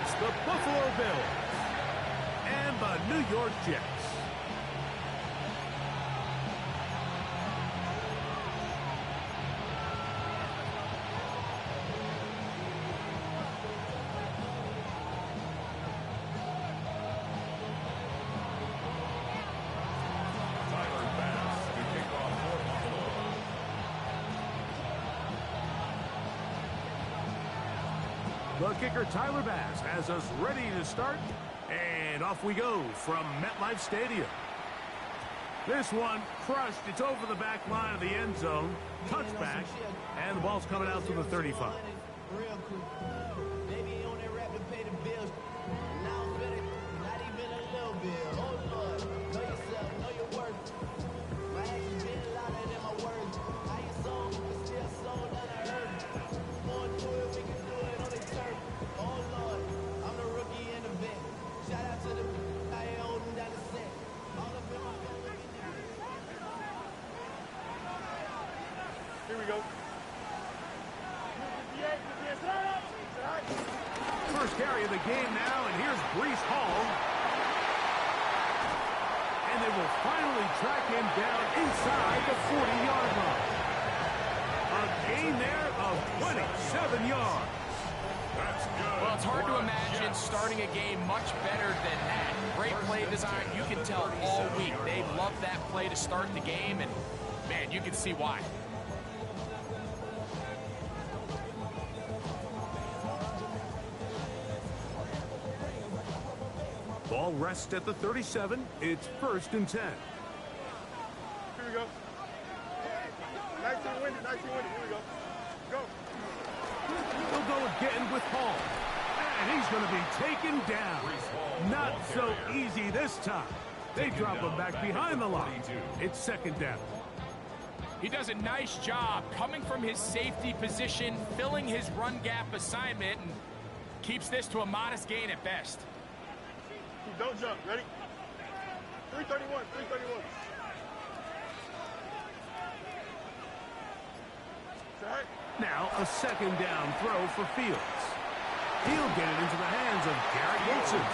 It's the Buffalo Bills and the New York Jets. The kicker, Tyler Bass, has us ready to start, and off we go from MetLife Stadium. This one crushed. It's over the back line of the end zone. Touchback, and the ball's coming out to the 35. Here we go. First carry of the game now, and here's Breece Hall. And they will finally track him down inside the 40-yard line. A gain there of 27 yards. That's good. Well, it's hard to imagine starting a game much better than that. Great play design. You can tell all week they love that play to start the game, and, man, you can see why. Ball rests at the 37. It's 1st and 10. Here we go. Nice and windy, nice and windy. Here we go. Go. They'll go again with Hall. And he's going to be taken down. Not so easy this time. They drop him back behind the line. It's 2nd down. He does a nice job coming from his safety position, filling his run gap assignment, and keeps this to a modest gain at best. Don't jump. Ready? 331, 331. Set. Now a 2nd down throw for Fields. He'll get it into the hands of Garrett Wilson.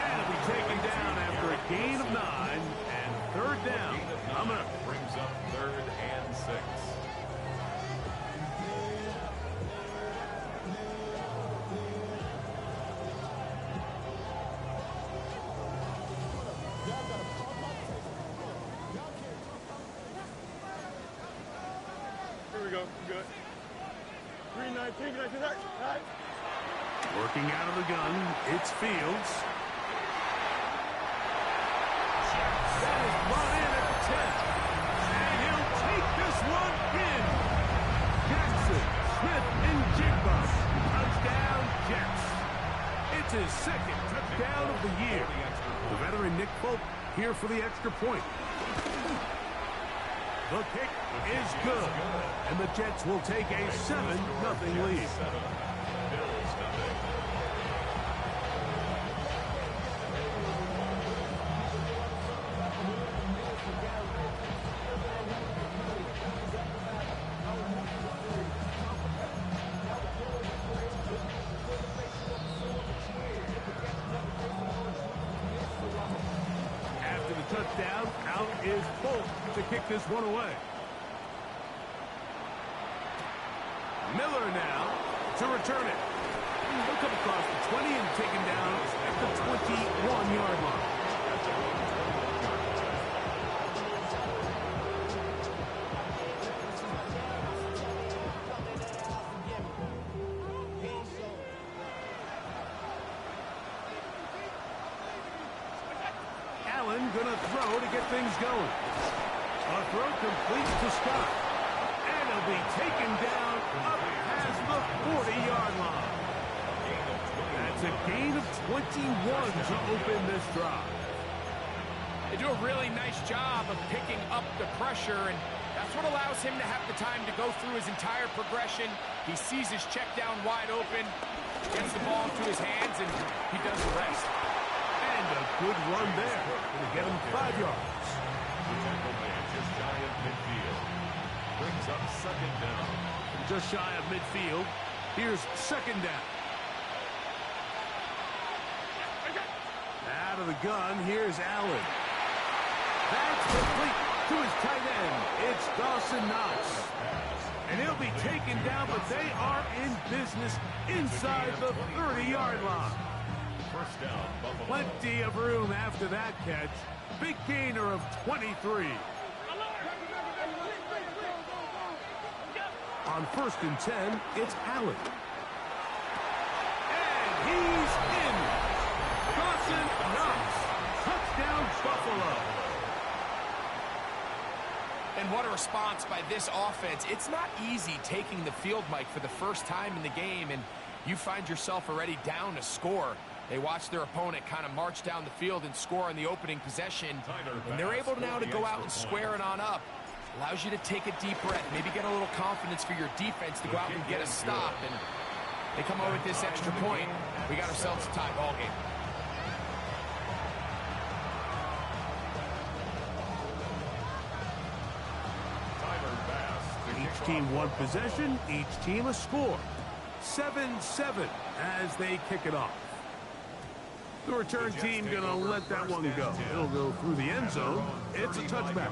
And he'll be taken down after a gain of 9 and 3rd down. Coming up. Brings up 3rd and 6. Here we go. Good. 319. Right. Working out of the gun, it's Fields. That is brought in at the 10. And he'll take this one in. Jackson, Smith, and Jigba. Touchdown, Jets. It's his 2nd touchdown of the year. The veteran Nick Folk here for the extra point. The kick is good, and the Jets will take a 7-0 lead. After the touchdown, out is Folk to kick this one away. Miller now to return it. He'll come across the 20 and taken down at the 21-yard line. Allen gonna throw to get things going. A throw completes to Scott. And he'll be taken down up past the 40-yard line. That's a gain of 21 to open this drive. They do a really nice job of picking up the pressure, and that's what allows him to have the time to go through his entire progression. He sees his check down wide open, gets the ball into his hands, and he does the rest. And a good run there to get him 5 yards. The tackle man just shy of midfield. Brings up 2nd down. Just shy of midfield. Here's 2nd down. of the gun. Here's Allen. That's complete to his tight end. It's Dawson Knox. And he'll be taken down, but they are in business inside the 30-yard line. First down, Buffalo. Plenty of room after that catch. Big gainer of 23. On 1st and 10, it's Allen. And he's in. Dawson Knox. Touchdown, Buffalo. And what a response by this offense. It's not easy taking the field, Mike, for the first time in the game, and you find yourself already down a score. They watch their opponent kind of march down the field and score on the opening possession, and they're able now to go out and square it on up. Allows you to take a deep breath, maybe get a little confidence for your defense to go out and get a stop, and they come over with this extra point. We got ourselves a tie ball game. Each team one possession, each team a score. 7-7 as they kick it off. The return team going to let that one go. It'll go through the end zone. It's a touchback.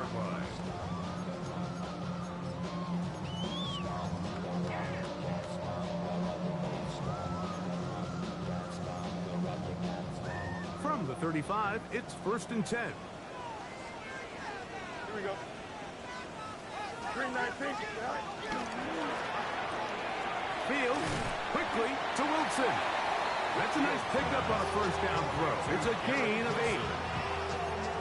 From the 35, it's 1st and 10. Here we go. 3-19. Field quickly to Wilson. That's a nice pickup on a first down throw. It's a gain of 8.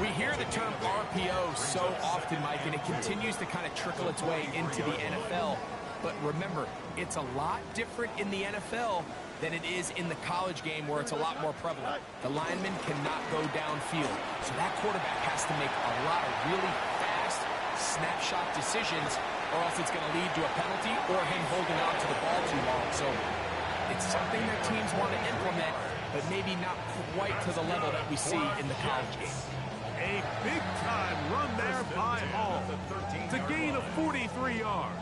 We hear the term RPO so often, Mike, and it continues to kind of trickle its way into the NFL. But remember, it's a lot different in the NFL than it is in the college game where it's a lot more prevalent. The lineman cannot go downfield, so that quarterback has to make a lot of really fast snapshot decisions, or else it's going to lead to a penalty or him holding on to the ball too long. So it's something that teams want to implement, but maybe not quite to the level that we see in the college game. A big-time run there by Hall. It's a gain of 43 yards.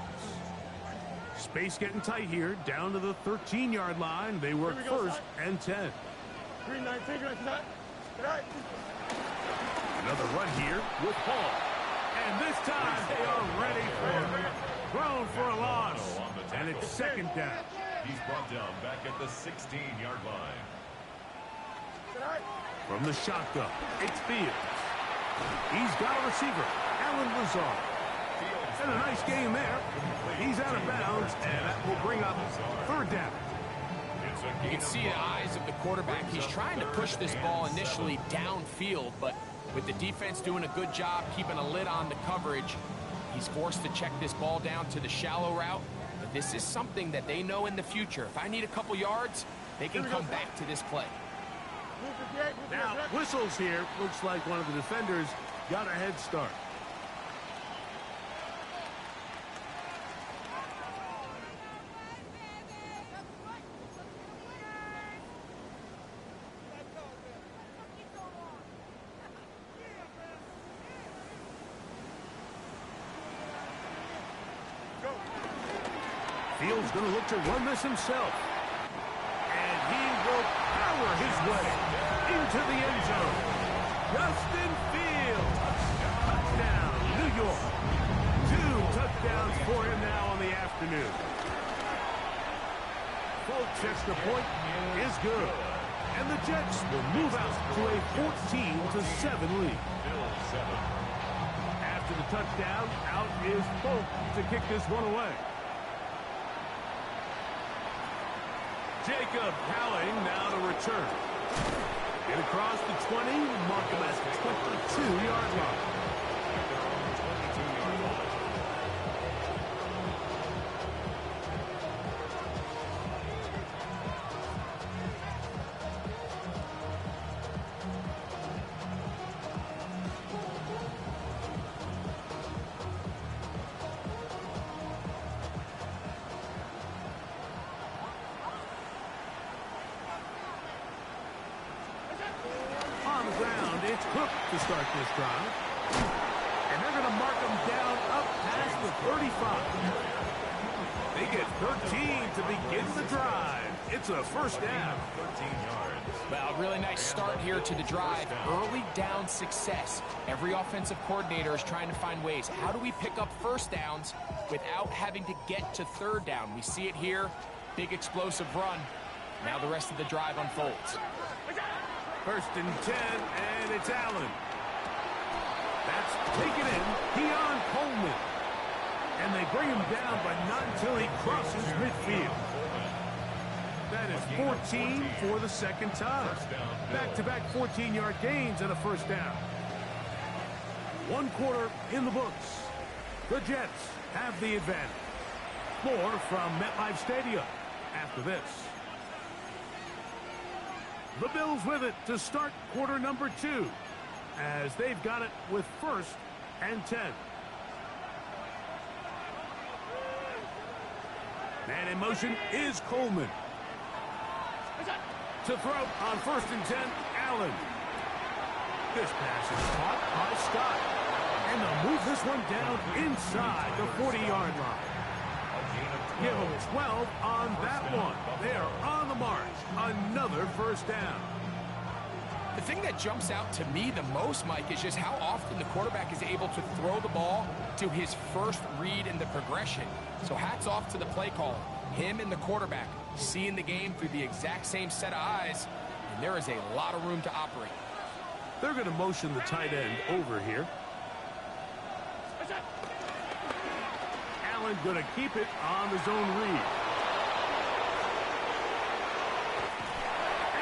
Space getting tight here, down to the 13-yard line. They work 1st and 10. 3-19. Another run here with Hall. And this time they are ready for it. Thrown for a loss. And it's 2nd down. He's brought down back at the 16-yard line. From the shotgun, it's Fields. He's got a receiver, Alan Lazard. And a nice game there. He's out of bounds, and that will bring up 3rd down. You can see the eyes of the quarterback. He's trying to push this ball initially downfield, but with the defense doing a good job keeping a lid on the coverage, he's forced to check this ball down to the shallow route. But this is something that they know in the future. If I need a couple yards, they can come back to this play. Now, whistles here. Looks like one of the defenders got a head start. Fields going to look to run this himself. And he will power his way into the end zone. Justin Fields. Touchdown, New York. 2 touchdowns for him now on the afternoon. Folks, extra point is good. And the Jets will move out to a 14-7 lead. After the touchdown, out is Folk to kick this one away. Jacob Howling now to return. Get across the 20, mark him at the 22-yard line. It's Cook to start this drive. And they're going to mark him down up past the 35. They get 13 to begin the drive. It's a first down. 13 yards. Well, really nice start here to the drive. Early down success. Every offensive coordinator is trying to find ways. How do we pick up first downs without having to get to third down? We see it here. Big explosive run. Now the rest of the drive unfolds. First and 10, and it's Allen. That's taken in. Keon Coleman. And they bring him down, but not until he crosses midfield. That is 14 for the second time. Back-to-back 14-yard gains and a first down. One quarter in the books. The Jets have the advantage. More from MetLife Stadium after this. The Bills with it to start quarter number 2, as they've got it with first and 10. And in motion is Coleman. To throw on first and 10, Allen. This pass is caught by Scott. And they'll move this one down inside the 40-yard line. Give them 12 on that one. They are on the march. Another first down. The thing that jumps out to me the most, Mike, is just how often the quarterback is able to throw the ball to his first read in the progression. So hats off to the play caller. Him and the quarterback seeing the game through the exact same set of eyes, and there is a lot of room to operate. They're going to motion the tight end over here. Allen going to keep it on the zone read.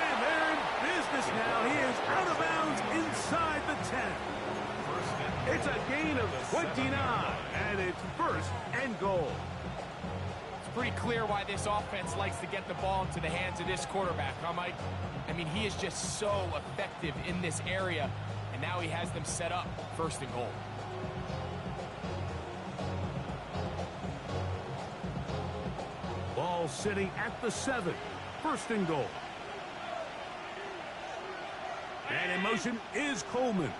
And they're in business now. He is out of bounds inside the 10. It's a gain of 29, and it's first and goal. It's pretty clear why this offense likes to get the ball into the hands of this quarterback, huh, Mike? I mean, he is just so effective in this area, and now he has them set up first and goal. Ball sitting at the 7, first and goal. And in motion is Coleman.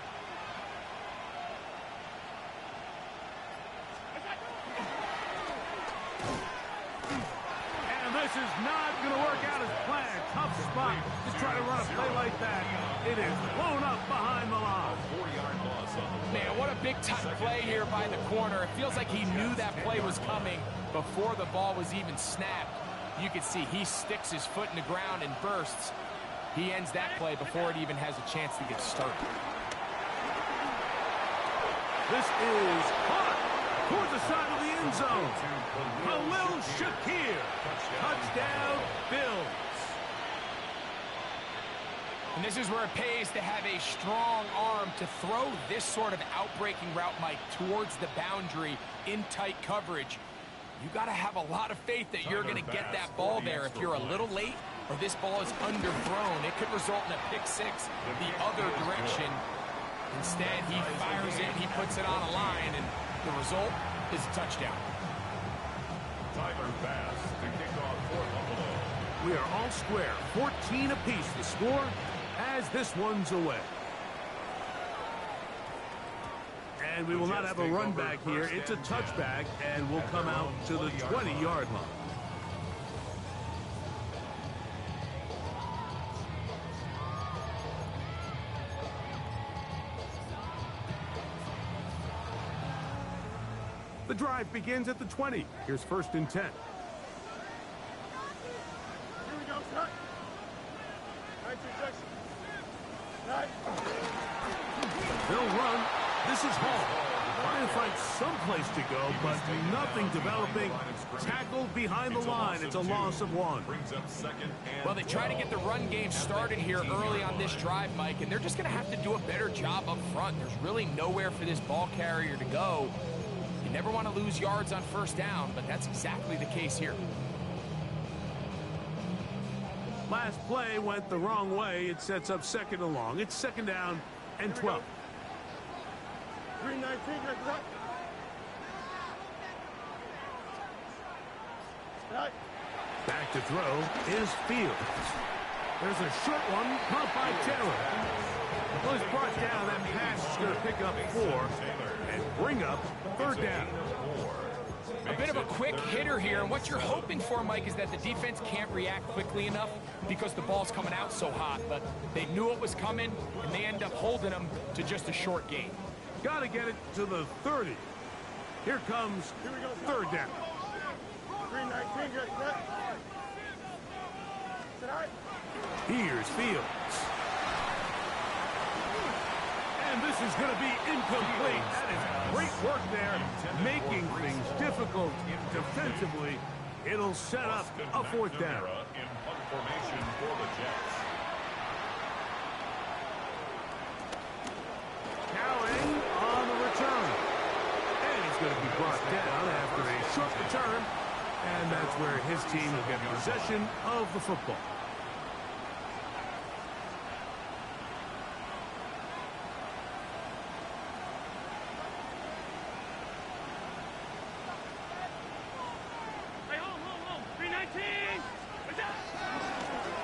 And this is not going to work out as planned. Tough spot to try to run a play like that. It is blown up behind the line. 4-yard loss on the Man, what a big-time play here by the corner. It feels like he knew that play was coming before the ball was even snapped. You can see he sticks his foot in the ground and bursts. He ends that play before it even has a chance to get started. This is caught towards the side of the end zone. Khalil Shakir. Touchdown, Bills. And this is where it pays to have a strong arm to throw this sort of outbreaking route, Mike, towards the boundary in tight coverage. You got to have a lot of faith that you're going to get that ball there. If you're a little late or this ball is underthrown, it could result in a pick six the other direction. Instead, he fires it, he puts it on a line, and the result is a touchdown. Tyler Bass to kick off for Buffalo. We are all square. 14 apiece the score as this one's away. And we will not have a run back here. It's a touchback, and we'll come out to the 20-yard line. The drive begins at the 20. Here's first and 10. Here we go, Scott. 19 Jackson. Right. They'll run. This is Hall. Trying to find some place to go, but nothing developing. Tackled behind the line. It's a loss of 1. Brings up second and Well, they try to get the run game started here early on this drive, Mike, and they're just going to have to do a better job up front. There's really nowhere for this ball carrier to go. You never want to lose yards on first down, but that's exactly the case here. Last play went the wrong way. It sets up second and long. It's second down and 12. 319, right. Right. Back to throw is Fields. There's a short one caught by Taylor. Well, he's brought down. That pass is going to pick up 4 and bring up third down. A bit of a quick hitter here, and what you're hoping for, Mike, is that the defense can't react quickly enough because the ball's coming out so hot, but they knew it was coming, and they end up holding them to just a short gain. Got to get it to the 30. Here comes third down. 319, get set. Here's Fields. And this is going to be incomplete. That is great work there, making things difficult defensively. It'll set up a fourth down. In punt formation for the Jets. Cowing on the return. And he's going to be brought down after a short return. And that's where his team will get possession of the football.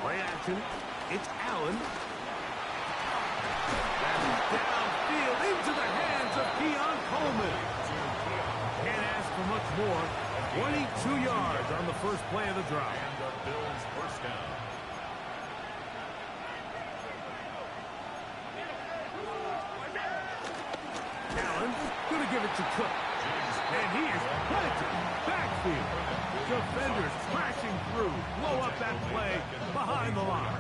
Play action. It's Allen. And downfield into the hands of Keon Coleman. Can't ask for much more. 22 yards on the first play of the drive. And the Bills first down. Allen going to give it to Cook. And he is planted. Backfield. Defenders crashing through. Blow up that play behind the line.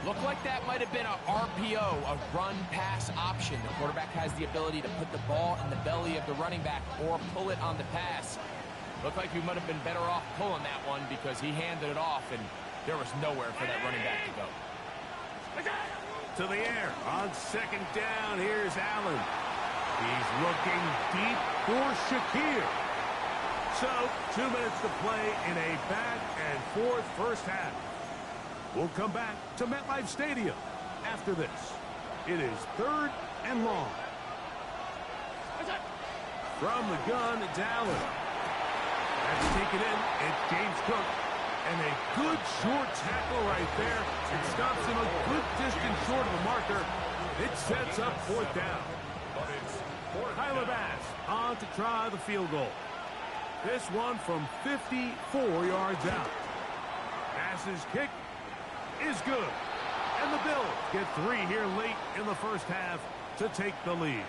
Looked like that might have been a RPO, a run-pass option. The quarterback has the ability to put the ball in the belly of the running back or pull it on the pass. Looked like we might have been better off pulling that one because he handed it off, and there was nowhere for that running back to go. To the air on second down. Here's Allen. He's looking deep for Shakir. So, 2 minutes to play in a back-and-forth first half. We'll come back to MetLife Stadium after this. It is third and long. From the gun, it's Allen. That's taken in. It's James Cook. And a good short tackle right there. It stops him a good distance short of the marker. It sets up fourth down. Tyler Bass on to try the field goal. This one from 54 yards out. Bass's kick is good. And the Bills get 3 here late in the first half to take the lead.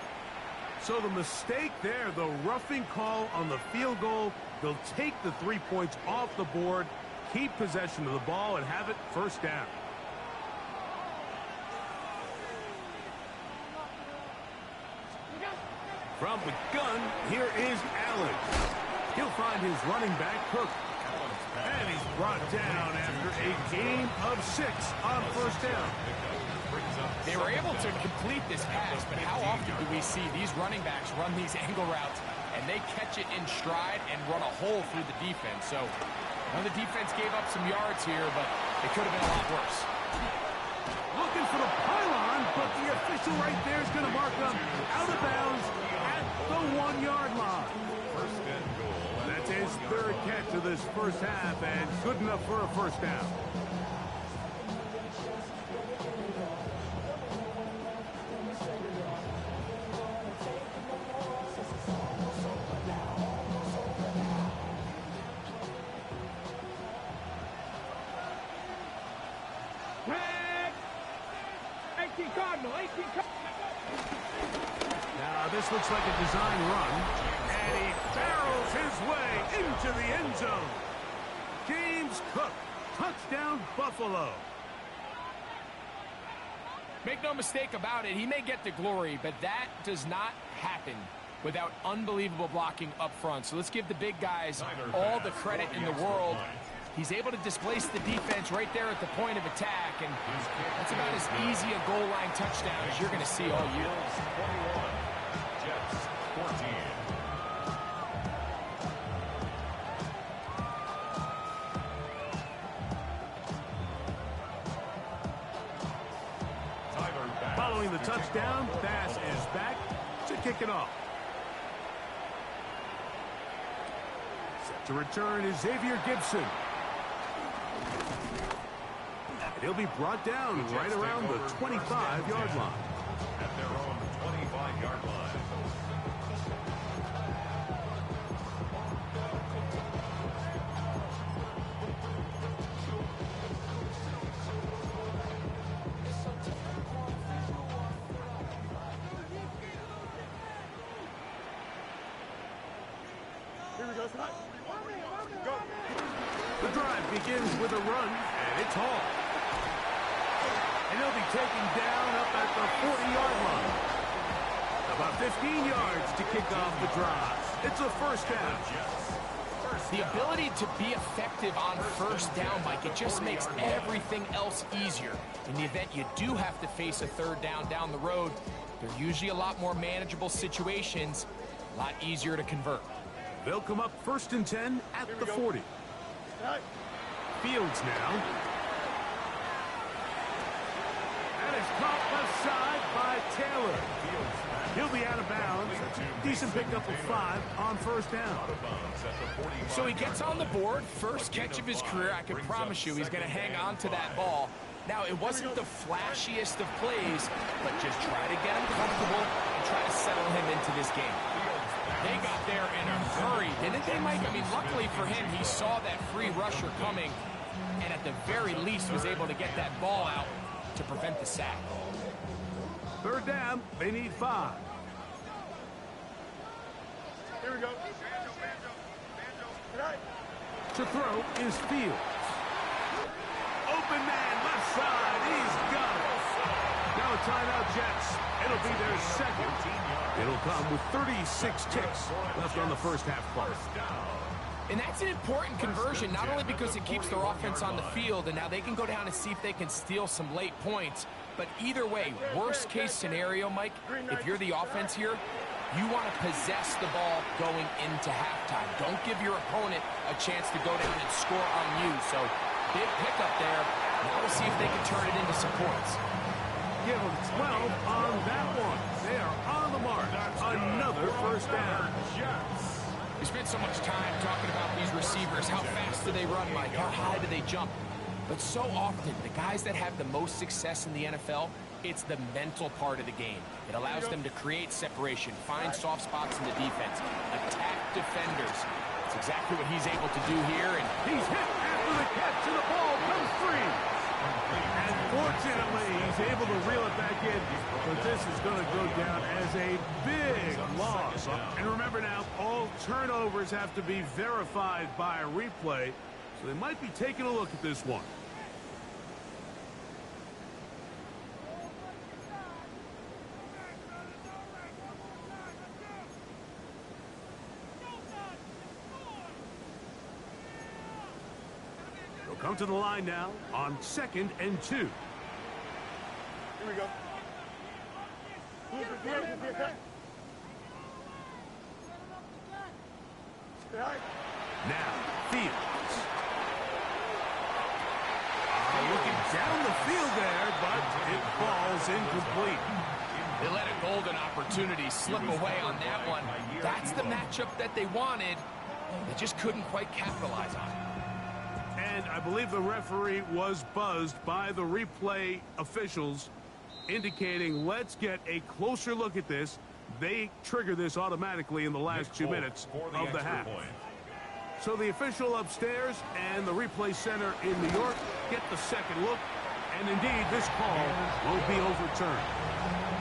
So the mistake there, the roughing call on the field goal, they'll take the 3 points off the board, keep possession of the ball, and have it first down. From the gun, here is Allen. He'll find his running back, Cook. And he's brought down after a gain of 6 on first down. They were able to complete this pass, but how often do we see these running backs run these angle routes and they catch it in stride and run a hole through the defense? So, well, the defense gave up some yards here, but it could have been a lot worse. Looking for the pylon, but the official right there is going to mark them out of bounds at the 1-yard line. First and goal. That's his third catch of this first half, and good enough for a first down. Now this looks like a design run, and he barrels his way into the end zone. James Cook, touchdown Buffalo. Make no mistake about it, he may get the glory, but that does not happen without unbelievable blocking up front. So let's give the big guys all the credit in the world. He's able to displace the defense right there at the point of attack, and that's about as easy a goal line touchdown as you're going to see all year. 21, Jets 14. Following the touchdown, Bass is back to kick it off. Set to return is Xavier Gibson. He'll be brought down right around the 25-yard line. At their own 25-yard line. with a run, and it's Hall. And he'll be taken down up at the 40-yard line. About 15 yards to kick off the drive. It's a first down. The ability to be effective on first down, Mike, it just makes everything else easier. In the event you do have to face a third down the road, they're usually a lot more manageable situations, a lot easier to convert. They'll come up 1st and 10 at the 40. Fields now. That is caught left side by Taylor. He'll be out of bounds. Decent pickup of 5 on first down. So he gets on the board, first catch of his career. I can promise you he's going to hang on to that ball. Now, it wasn't the flashiest of plays, but just try to get him comfortable and try to settle him into this game. They got there in a hurry, didn't they, Mike? I mean, luckily for him, he saw that free rusher coming, and at the very least was able to get that ball out to prevent the sack. Third down, they need 5. Here we go. To throw is Fields. Open man, left side, he's got it. Now a timeout, Jets. It'll be their second. It'll come with 36 ticks left on the first half clock. And that's an important conversion, not only because it keeps their offense on the field, and now they can go down and see if they can steal some late points. But either way, worst case scenario, Mike, if you're the offense here, you want to possess the ball going into halftime. Don't give your opponent a chance to go down and score on you. So big pickup there. Now we'll see if they can turn it into some points. Give them 12 on that one. They are on the mark. Another first down. We spent so much time talking about these receivers. How fast do they run, Mike? How high do they jump? But so often, the guys that have the most success in the NFL, it's the mental part of the game. It allows them to create separation, find soft spots in the defense, attack defenders. That's exactly what he's able to do here. And he's hit after the catch, and the ball comes free. And fortunately, he's able to reel it back in, but this is going to go down as a big loss. And remember now, all turnovers have to be verified by a replay, so they might be taking a look at this one. Come to the line now on 2nd and 2. Here we go. Now, Fields. Looking down the field there, but it falls incomplete. They let a golden opportunity slip away on that one. That's the matchup that they wanted. They just couldn't quite capitalize on it. And I believe the referee was buzzed by the replay officials, indicating let's get a closer look at this. They trigger this automatically in the last 2 minutes of the half. So the official upstairs and the replay center in New York get the second look, and indeed this call will be overturned.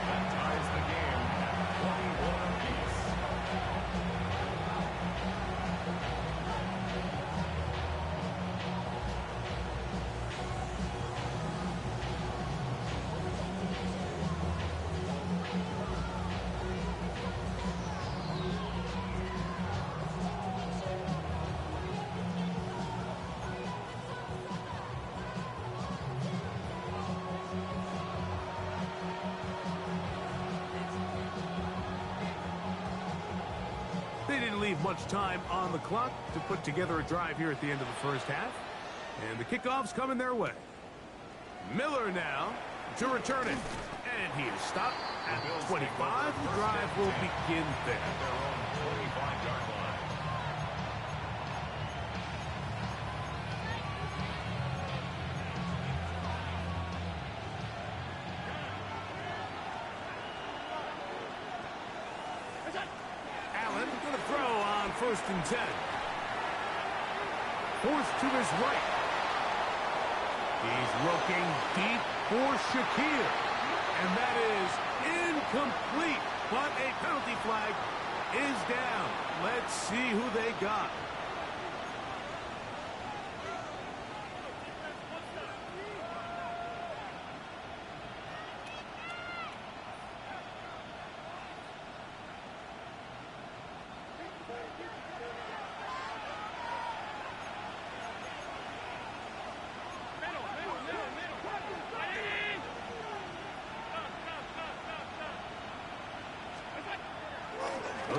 That ties the game at 21 apiece. They didn't leave much time on the clock to put together a drive here at the end of the first half. And the kickoff's coming their way. Miller now to return it. And he is stopped at 25. The drive will begin there. At their own 25-yard line. Allen going to throw on 1st and 10. Forced to his right. He's looking deep for Shaquille. And that is incomplete. But a penalty flag is down. Let's see who they got.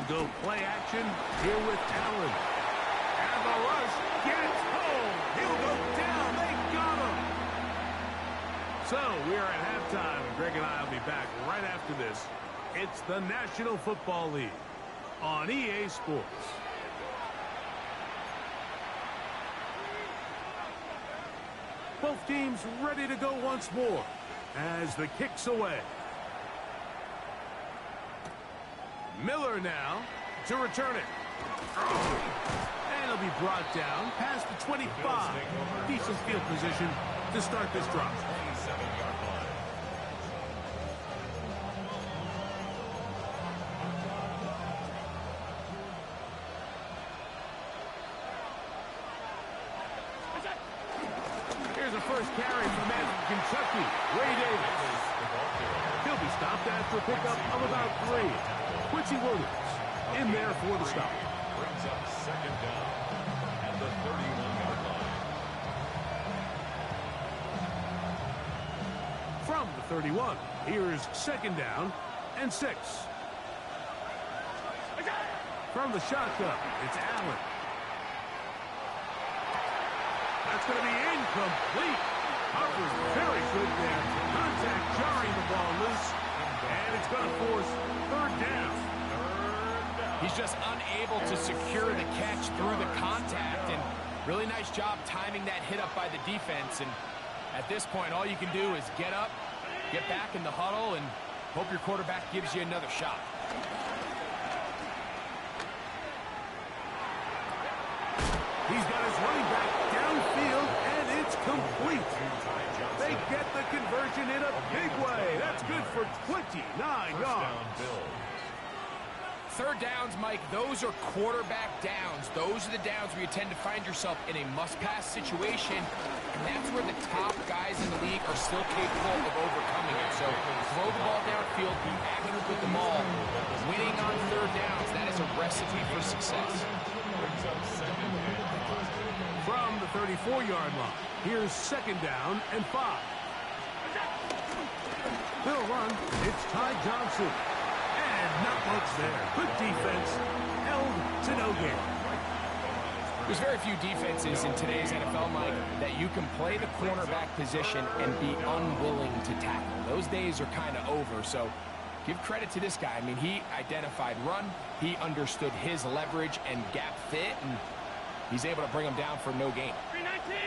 They'll go play action here with Allen. And the rush gets home. He'll go down. They got him. So we are at halftime, and Greg and I will be back right after this. It's the National Football League on EA Sports. Both teams ready to go once more as the kick's away. Miller now to return it. And he'll be brought down past the 25. Decent field position to start this drive. 27-yard line. Here's a first carry from Kentucky, Ray Davis. He'll be stopped after a pickup of about 3. Quincy Williams in there for the stop. Brings up second down at the 31-yard line. From the 31, here's second down and 6. From the shotgun, it's Allen. That's going to be incomplete. Harper's very good there. Contact jarring the ball loose. And it's going to force third down. He's just unable to secure the catch through the contact, and really nice job timing that hit up by the defense. And at this point, all you can do is get up, get back in the huddle, and hope your quarterback gives you another shot. He's got his running back downfield, and it's complete. They get the conversion in a big way. That's good for 29 yards. Third downs, Mike, those are quarterback downs. Those are the downs where you tend to find yourself in a must-pass situation, and that's where the top guys in the league are still capable of overcoming it. So throw the ball downfield, be accurate with the ball. Winning on third downs, that is a recipe for success. From the 34-yard line, here's second down and 5. They'll run. It's Ty Johnson. And not much there. Good defense. Held to no gain. There's very few defenses in today's NFL, Mike, that you can play the cornerback position and be unwilling to tackle. Those days are kind of over, so give credit to this guy. I mean, he identified run, he understood his leverage and gap fit, and he's able to bring him down for no gain. 319.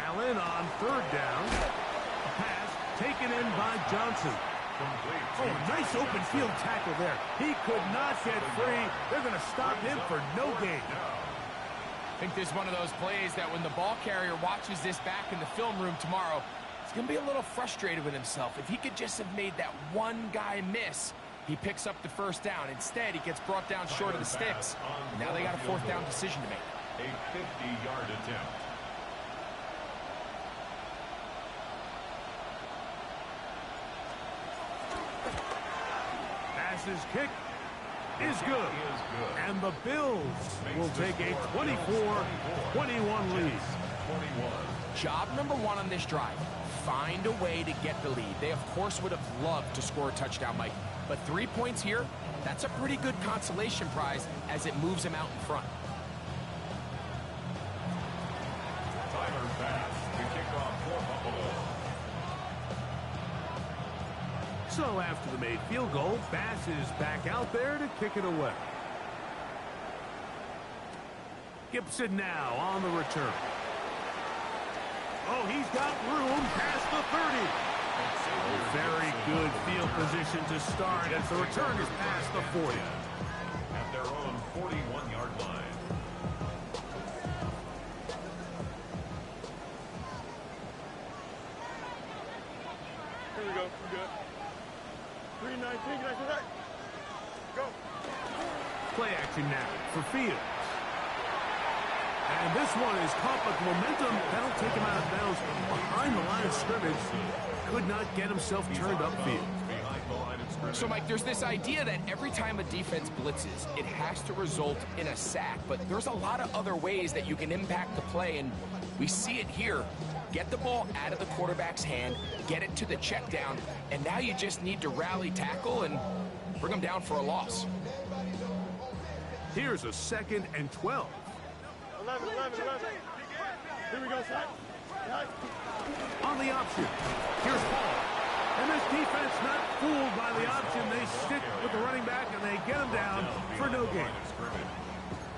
Allen on third down. A pass taken in by Johnson. Oh, nice open field tackle there. He could not get free. They're going to stop him for no gain. I think this is one of those plays that when the ball carrier watches this back in the film room tomorrow, he's going to be a little frustrated with himself. If he could just have made that one guy miss, he picks up the first down. Instead, he gets brought down short of the sticks. And now they got a fourth down decision to make. A 50-yard attempt. His kick is good. And the Bills will take a 24-21 lead. Job number 1 on this drive, find a way to get the lead. They, of course, would have loved to score a touchdown, Mike. But 3 points here, that's a pretty good consolation prize as it moves them out in front. Tyler Bass to kick off for Buffalo. So after the made field goal, Bass is back out there to kick it away. Gibson now on the return. Oh, he's got room past the 30. Very good field position to start as the return is past the 40. At their own 41-yard line. Here we go. We're good. 319. Get right. Go. Play action now for Fields. And this one is caught with momentum. That'll take him out of bounds behind the line of scrimmage. Could not get himself turned upfield. So, Mike, there's this idea that every time a defense blitzes, it has to result in a sack. But there's a lot of other ways that you can impact the play, and we see it here. Get the ball out of the quarterback's hand, get it to the check down, and now you just need to rally tackle and bring them down for a loss. Here's a 2nd and 12. 11. Here we go, Side. On the option, here's Hall. And this defense not fooled by the option. They stick with the running back, and they get him down for no gain.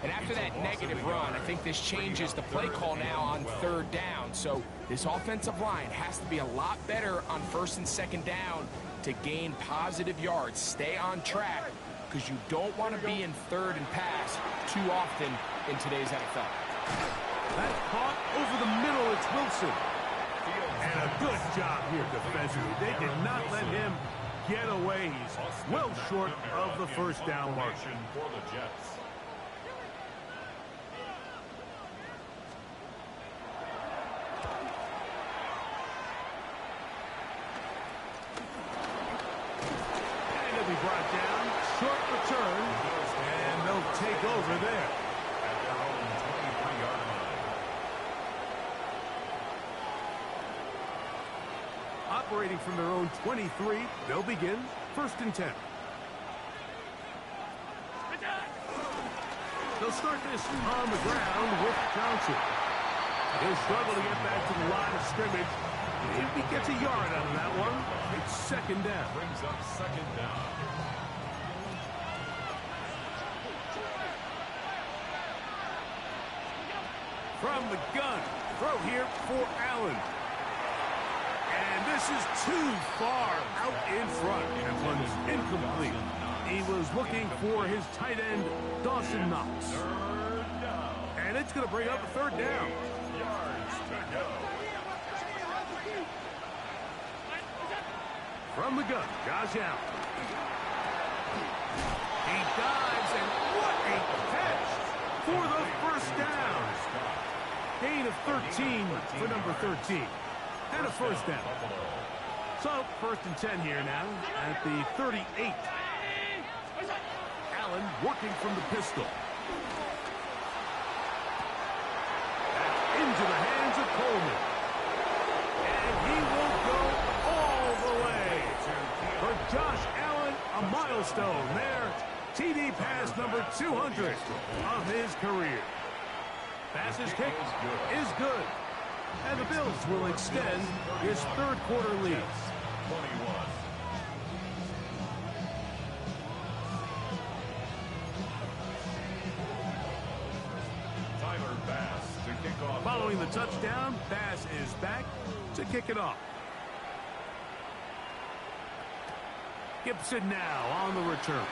And after that negative run, I think this changes the play call now on 3rd down. So this offensive line has to be a lot better on 1st and 2nd down to gain positive yards. Stay on track, because you don't want to be in 3rd and pass too often in today's NFL. That's caught over the middle. It's Wilson. And a good job here defensively. They did not let him get away. He's well short of the 1st down mark. For the Jets. And he'll be brought down. Short return. And they'll take over there. At their own 23-yard line. Operating from their own 23, they'll begin 1st and 10. They'll start this on the ground with Johnson. He'll struggle to get back to the line of scrimmage. If he gets a yard out of that one, it's 2nd down. Brings up 2nd down. From the gun, throw here for Allen. And this is too far out in front. That one's incomplete. He was looking for his tight end, Dawson Knox. 3rd down. And it's going to bring up a 3rd down. Yards to go. From the gun, Josh Allen. He dives, and what a catch for the 1st down. Gain of 13 for number 13. And a 1st down. So, 1st and 10 here now at the 38. Allen working from the pistol. Into the hands of Coleman. And he will go all the way. For Josh Allen, a milestone there. TD pass number 200 of his career. Fastest kick is good. And the Bills will extend his 3rd quarter lead. 21. Tyler Bass to kick off. Following the touchdown, Bass is back to kick it off. Gibson now on the return.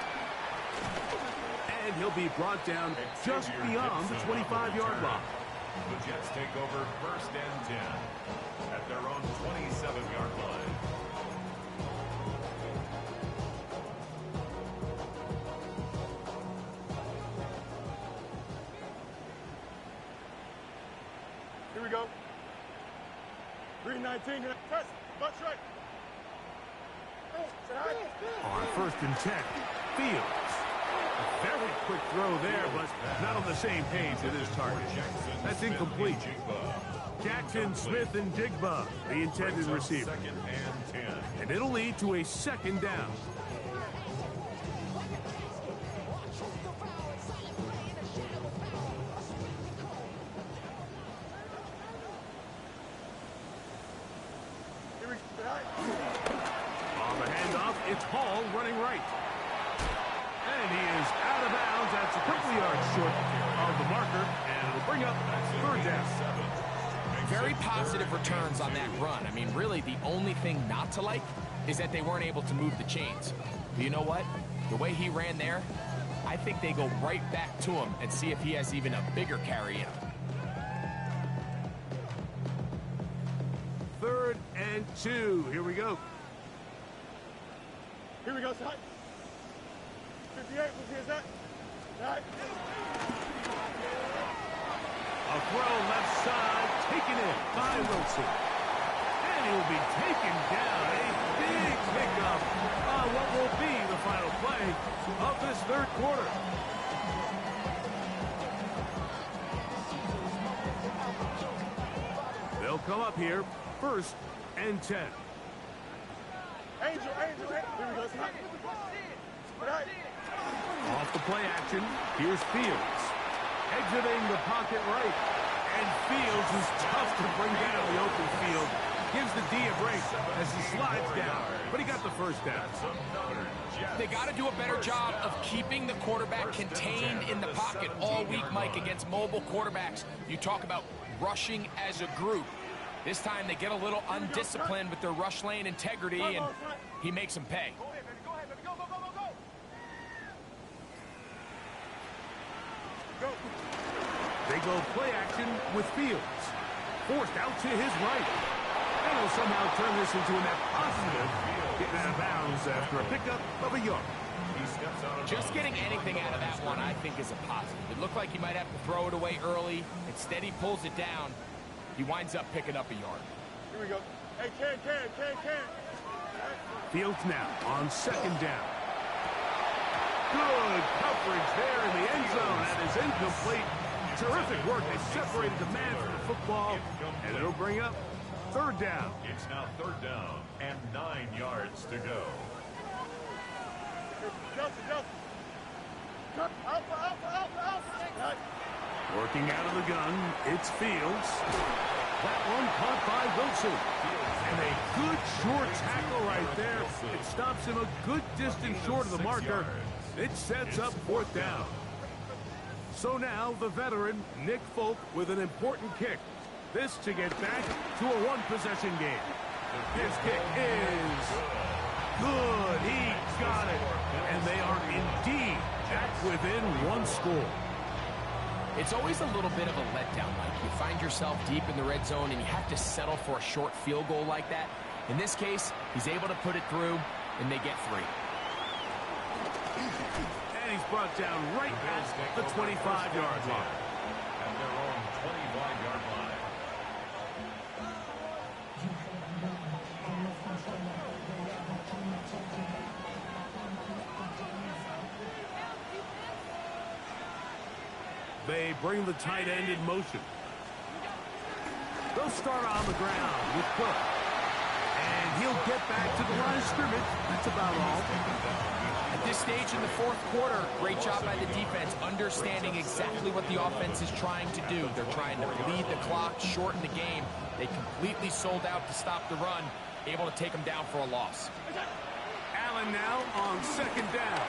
And he'll be brought down just beyond the 25-yard line. The Jets take over 1st and 10 at their own 27-yard line. Here we go. 319. Press. Butt straight. On 1st and 10, Fields. A very quick throw there, but not on the same page as his target. That's incomplete. Jackson, Smith, and Jigba, the intended receiver. 2nd and 10. And it'll lead to a 2nd down. Here we go. On the handoff, it's Hall running right. And he is out of bounds. That's a couple yards short of the marker, and it'll bring up 3rd down. Very positive returns on that run. I mean, really, the only thing not to like is that they weren't able to move the chains. But you know what? The way he ran there, I think they go right back to him and see if he has even a bigger carry in him. 3rd and 2. Here we go. Here we go, Side. 58. Where's that? Side. A throw left side, taken in by Wilson. And he'll be taken down. A big pickup on what will be the final play of this 3rd quarter. They'll come up here, 1st and 10. Angel. Here we go, Side. Off the play action, here's Fields. Exiting the pocket right. And Fields is tough to bring down the open field. Gives the D a break as he slides down. But he got the first down. They got to do a better job of keeping the quarterback contained in the pocket all week, Mike, against mobile quarterbacks. You talk about rushing as a group. This time they get a little undisciplined with their rush lane integrity, and he makes them pay. They go play action with Fields. Forced out to his right. And he'll somehow turn this into a net positive. Getting out of bounds after a pickup of a yard. Just getting anything out of that one, I think, is a positive. It looked like he might have to throw it away early. Instead, he pulls it down. He winds up picking up a yard. Here we go. Hey, Can. Fields now on second down. Good coverage there in the end zone. That is incomplete. Terrific work. They separated the man from the football, and it'll bring up third down. It's now third down and 9 yards to go. Working out of the gun, it's Fields. That one caught by Wilson. And a good short tackle right there. It stops him a good distance short of the marker. It sets up fourth down. So now the veteran, Nick Folk, with an important kick. This to get back to a one-possession game. His kick is good. He got it. And they are indeed back within one score. It's always a little bit of a letdown, Mike. You find yourself deep in the red zone and you have to settle for a short field goal like that. In this case, he's able to put it through, and they get 3. And he's brought down right at the 25-yard line. At their own 25-yard line. They bring the tight end in motion. They'll start on the ground with Cook. And he'll get back to the line of scrimmage. That's about all. At this stage in the fourth quarter, great job by the defense, understanding exactly what the offense is trying to do. They're trying to bleed the clock, shorten the game. They completely sold out to stop the run, able to take them down for a loss. Allen now on second down.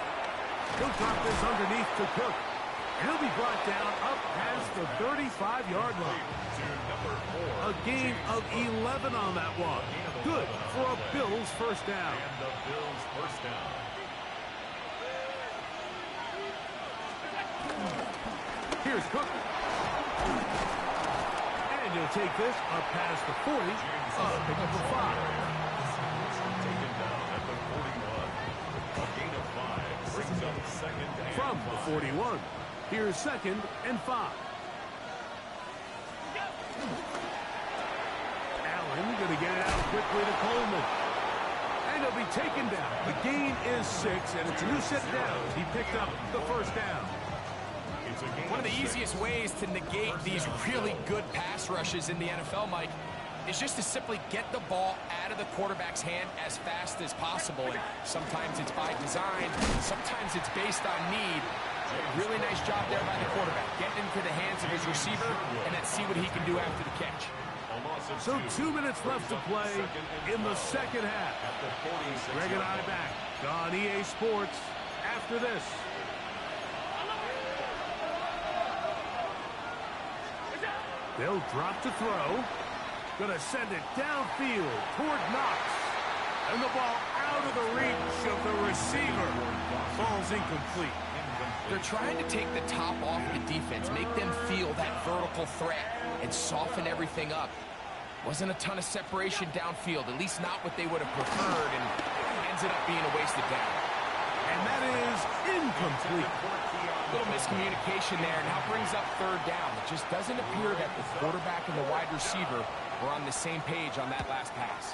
He'll drop this underneath to Cook. And he'll be brought down up past the 35-yard line. A gain of 11 on that one. Good for a Bills first down. And the Bills first down. Here's Cook. And he'll take this up past the 40. Pick up the 5. Taken down at the 41. A gain of 5 brings up second and From the 41. Here's second and 5. Allen going to get it out quickly to Coleman. And he'll be taken down. The gain is 6, and it's a new set down. He picked up the first down. One of the easiest ways to negate these really good pass rushes in the NFL, Mike, is just to simply get the ball out of the quarterback's hand as fast as possible. And sometimes it's by design, sometimes it's based on need. Really nice job there by the quarterback, getting into the hands of his receiver, and let's see what he can do after the catch. So 2 minutes left to play in the second half. Greg and I back on EA Sports after this. They'll drop to throw. Gonna send it downfield toward Knox. And the ball out of the reach of the receiver. Ball's incomplete. They're trying to take the top off the defense, make them feel that vertical threat, and soften everything up. Wasn't a ton of separation downfield, at least not what they would have preferred, and ends up being a wasted down. And that is incomplete. A little miscommunication there, and now brings up third down. It just doesn't appear that the quarterback and the wide receiver were on the same page on that last pass.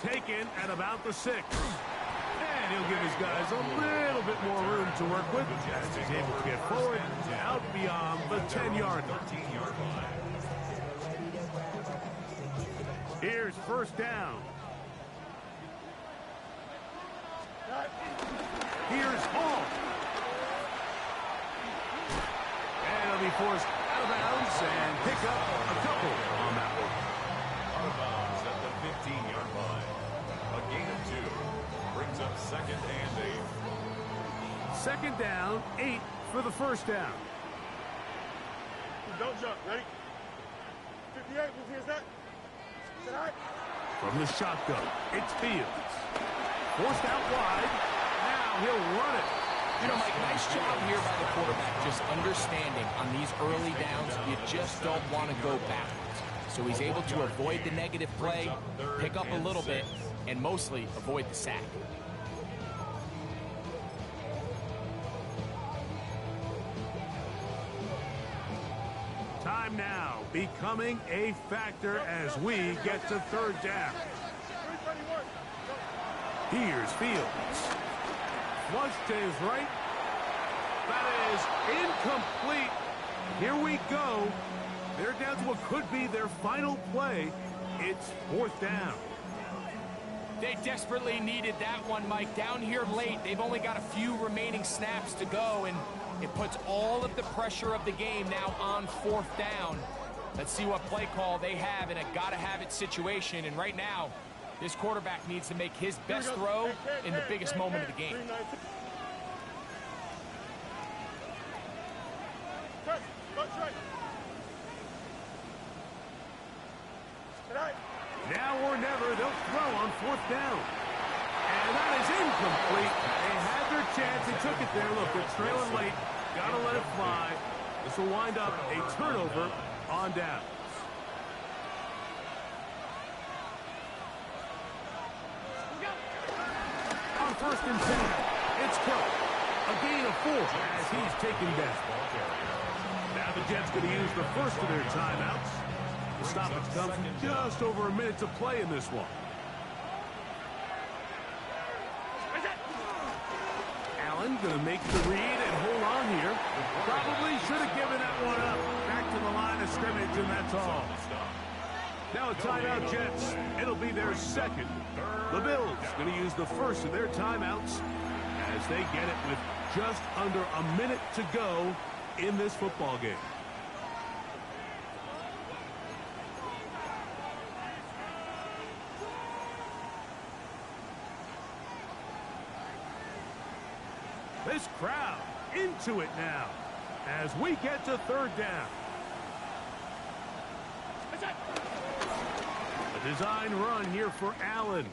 Taken at about the 6. And he'll give his guys a little bit more room to work with as he's able to get forward out beyond the 10-yard line. Here's first down. Here's Hall. And he'll be forced out of bounds and pick up a couple on that one. Out of bounds at the 15-yard line. A gain of 2 brings up 2nd and 8. 2nd down, 8 for the first down. Don't jump. Ready? 58. Who's that? Tonight. From the shotgun, it's Fields. Forced out wide. Now he'll run it. You know, Mike, nice job here by the quarterback, just understanding on these early downs, you just don't want to go backwards. So he's able to avoid the negative play, pick up a little bit, and mostly avoid the sack. Time now becoming a factor as we get to 3rd down. Here's Fields. Flush to his right. That is incomplete. Here we go. They're down to what could be their final play. It's 4th down. They desperately needed that one, Mike. Down here late, they've only got a few remaining snaps to go, and it puts all of the pressure of the game now on 4th down. Let's see what play call they have in a gotta-have-it situation. And right now, this quarterback needs to make his best throw in the biggest moment of the game. Now or never, they'll throw on 4th down. And that is incomplete. They had their chance. They took it there. Look, they're trailing late. Got to let it fly. This will wind up a turnover on downs. On 1st and 10, it's Cook. A gain of 4 as he's taken down. Now the Jets going to use the first of their timeouts. The stoppage comes with just over a minute to play in this one. Allen going to make the read and hold on here. Probably should have given that one up. Back to the line of scrimmage, and that's all. Now a timeout, Jets. It'll be their 2nd. The Bills going to use the first of their timeouts as they get it with just under a minute to go in this football game. This crowd into it now as we get to 3rd down. A design run here for Allen.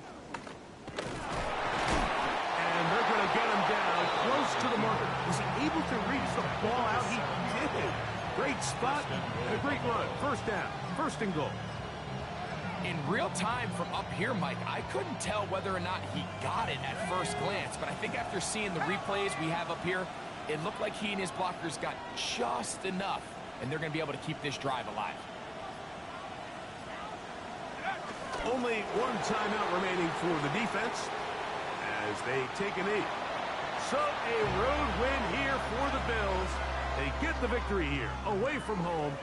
And they're going to get him down close to the marker. Was he able to reach the ball out? He did. Great spot and a great run. 1st down. 1st and goal. In real time from up here, Mike, I couldn't tell whether or not he got it at first glance, but I think after seeing the replays we have up here, it looked like he and his blockers got just enough, and they're going to be able to keep this drive alive. Only one timeout remaining for the defense as they take a knee. So a road win here for the Bills. They get the victory here away from home